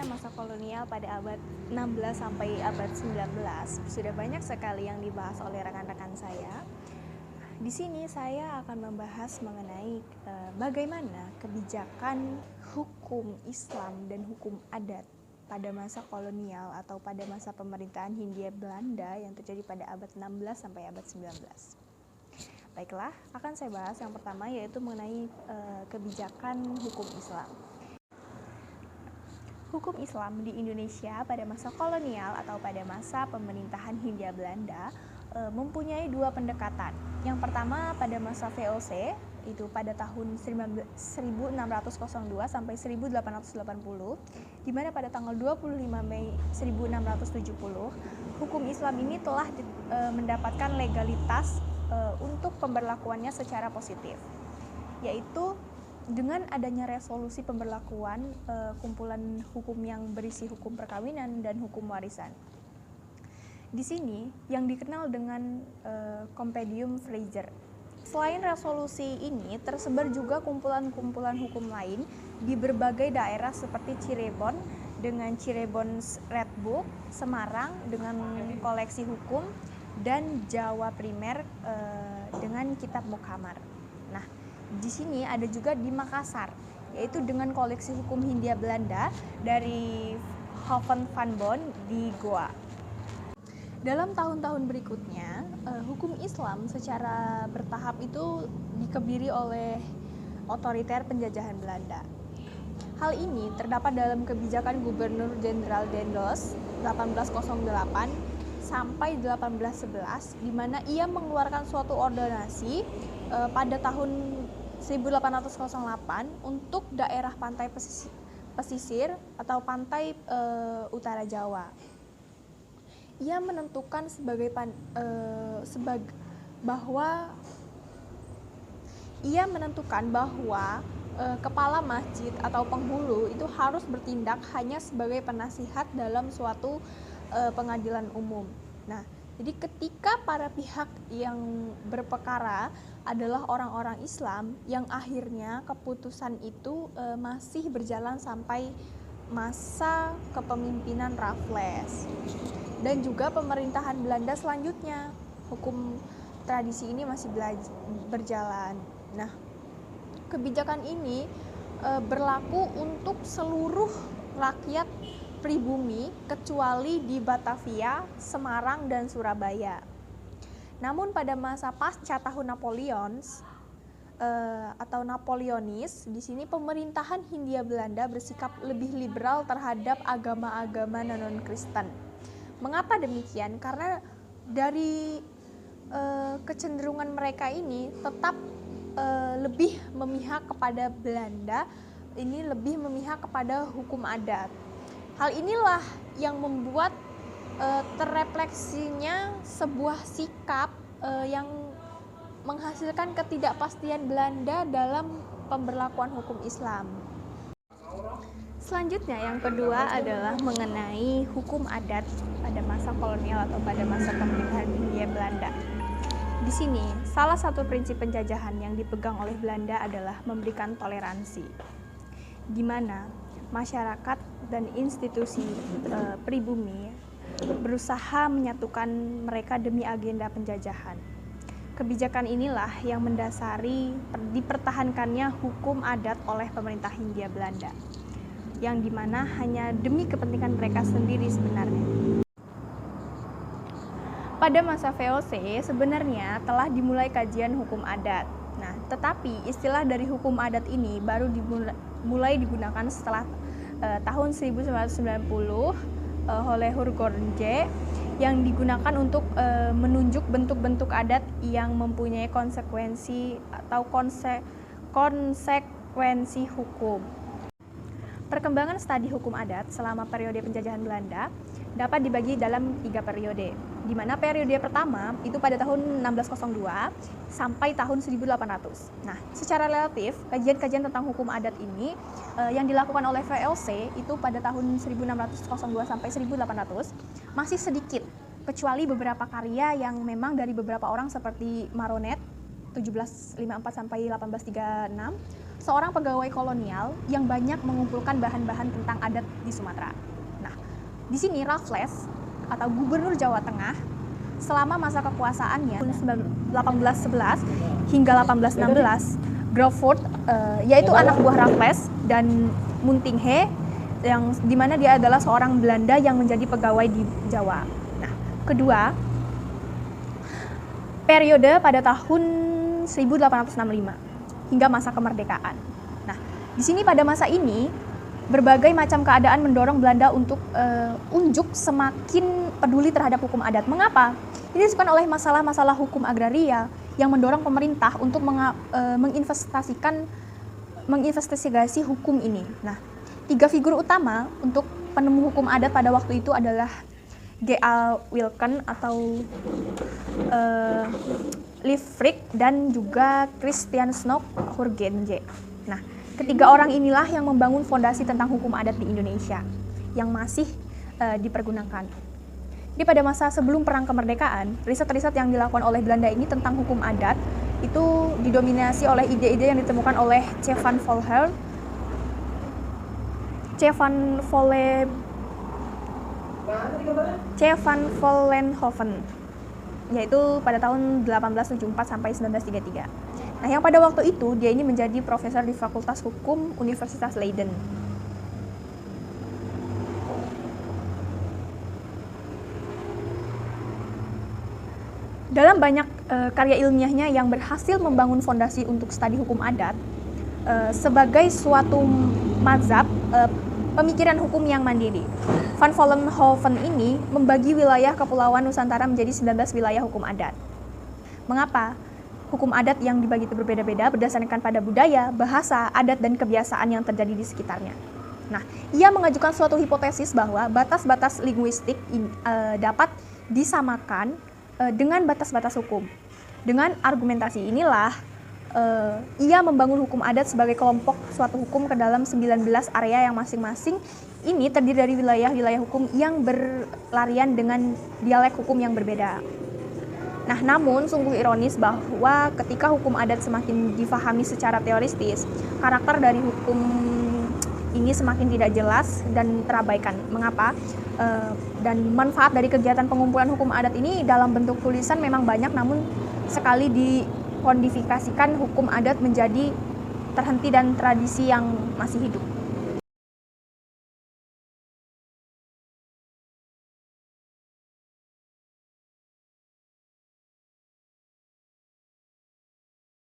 masa kolonial pada abad 16 sampai abad 19 sudah banyak sekali yang dibahas oleh rekan-rekan saya. Di sini saya akan membahas mengenai bagaimana kebijakan hukum Islam dan hukum adat pada masa kolonial atau pada masa pemerintahan Hindia Belanda yang terjadi pada abad 16 sampai abad 19. Baiklah, akan saya bahas yang pertama yaitu mengenai kebijakan hukum Islam. Hukum Islam di Indonesia pada masa kolonial atau pada masa pemerintahan Hindia Belanda mempunyai dua pendekatan. Yang pertama pada masa VOC, itu pada tahun 1602 sampai 1880, di mana pada tanggal 25 Mei 1670, hukum Islam ini telah mendapatkan legalitas untuk pemberlakuannya secara positif, yaitu dengan adanya resolusi pemberlakuan kumpulan hukum yang berisi hukum perkawinan dan hukum warisan. Di sini yang dikenal dengan Compendium Fraser. Selain resolusi ini, tersebar juga kumpulan-kumpulan hukum lain di berbagai daerah seperti Cirebon dengan Cirebon's Red Book, Semarang dengan koleksi hukum, dan Jawa Primer dengan Kitab Mukhamar. Nah, di sini ada juga di Makassar, yaitu dengan koleksi hukum Hindia Belanda dari Hoven van Boon di Goa. Dalam tahun-tahun berikutnya, hukum Islam secara bertahap itu dikebiri oleh otoriter penjajahan Belanda. Hal ini terdapat dalam kebijakan Gubernur Jenderal Daendels 1808 sampai 1811, di mana ia mengeluarkan suatu ordonansi pada tahun 1808 untuk daerah pantai pesisir atau pantai utara Jawa. Ia menentukan bahwa kepala masjid atau penghulu itu harus bertindak hanya sebagai penasihat dalam suatu pengadilan umum. Nah, jadi ketika para pihak yang berperkara adalah orang-orang Islam, yang akhirnya keputusan itu masih berjalan sampai masa kepemimpinan Raffles dan juga pemerintahan Belanda selanjutnya. Hukum tradisi ini masih berjalan. Nah, kebijakan ini berlaku untuk seluruh rakyat pribumi kecuali di Batavia, Semarang, dan Surabaya. Namun pada masa pasca tahun Napoleonis, di sini pemerintahan Hindia Belanda bersikap lebih liberal terhadap agama-agama non-Kristen. Mengapa demikian? Karena dari kecenderungan mereka ini tetap lebih memihak kepada Belanda, ini lebih memihak kepada hukum adat. Hal inilah yang membuat terrefleksinya sebuah sikap yang menghasilkan ketidakpastian Belanda dalam pemberlakuan hukum Islam. Selanjutnya yang kedua adalah mengenai hukum adat pada masa kolonial atau pada masa pemerintahan Hindia Belanda. Di sini, salah satu prinsip penjajahan yang dipegang oleh Belanda adalah memberikan toleransi, di mana masyarakat dan institusi pribumi berusaha menyatukan mereka demi agenda penjajahan. Kebijakan inilah yang mendasari dipertahankannya hukum adat oleh pemerintah Hindia Belanda, yang dimana hanya demi kepentingan mereka sendiri sebenarnya. Pada masa VOC sebenarnya telah dimulai kajian hukum adat. Nah, tetapi istilah dari hukum adat ini baru mulai digunakan setelah tahun 1990 oleh Hurgorje, yang digunakan untuk menunjuk bentuk-bentuk adat yang mempunyai konsekuensi atau konsekuensi hukum. Perkembangan studi hukum adat selama periode penjajahan Belanda dapat dibagi dalam 3 periode, di mana periode pertama itu pada tahun 1602 sampai tahun 1800. Nah, secara relatif, kajian-kajian tentang hukum adat ini yang dilakukan oleh VOC itu pada tahun 1602 sampai 1800 masih sedikit, kecuali beberapa karya yang memang dari beberapa orang seperti Maronet 1754 sampai 1836, seorang pegawai kolonial yang banyak mengumpulkan bahan-bahan tentang adat di Sumatera. Nah, di sini Raffles atau Gubernur Jawa Tengah selama masa kekuasaannya 1811 hingga 1816, Crawford yaitu anak buah Raffles dan Muntinghe yang dimana dia adalah seorang Belanda yang menjadi pegawai di Jawa. Nah, kedua, periode pada tahun 1865 hingga masa kemerdekaan. Nah, di sini pada masa ini berbagai macam keadaan mendorong Belanda untuk unjuk semakin peduli terhadap hukum adat. Mengapa? Ini disebabkan oleh masalah-masalah hukum agraria yang mendorong pemerintah untuk menginvestigasi hukum ini. Nah, 3 figur utama untuk penemu hukum adat pada waktu itu adalah G.A. Wilken atau Liefrinck dan juga Christian Snoek Hurgenje. Nah, ketiga orang inilah yang membangun fondasi tentang hukum adat di Indonesia yang masih dipergunakan. Jadi pada masa sebelum perang kemerdekaan, riset-riset yang dilakukan oleh Belanda ini tentang hukum adat itu didominasi oleh ide-ide yang ditemukan oleh C. van Vollenhoven, yaitu pada tahun 1874 sampai 1933. Nah, yang pada waktu itu dia ini menjadi profesor di Fakultas Hukum Universitas Leiden. Dalam banyak karya ilmiahnya yang berhasil membangun fondasi untuk studi hukum adat sebagai suatu mazhab pemikiran hukum yang mandiri. Van Vollenhoven ini membagi wilayah Kepulauan Nusantara menjadi 19 wilayah hukum adat. Mengapa? Hukum adat yang dibagi itu berbeda-beda berdasarkan pada budaya, bahasa, adat, dan kebiasaan yang terjadi di sekitarnya. Nah, ia mengajukan suatu hipotesis bahwa batas-batas linguistik dapat disamakan dengan batas-batas hukum. Dengan argumentasi inilah, ia membangun hukum adat sebagai kelompok suatu hukum ke dalam 19 area yang masing-masing ini terdiri dari wilayah-wilayah hukum yang berlarian dengan dialek hukum yang berbeda. Nah, namun sungguh ironis bahwa ketika hukum adat semakin difahami secara teoristis, karakter dari hukum ini semakin tidak jelas dan terabaikan. Mengapa? Dan manfaat dari kegiatan pengumpulan hukum adat ini dalam bentuk tulisan memang banyak, namun sekali dikodifikasikan hukum adat menjadi terhenti dan tradisi yang masih hidup.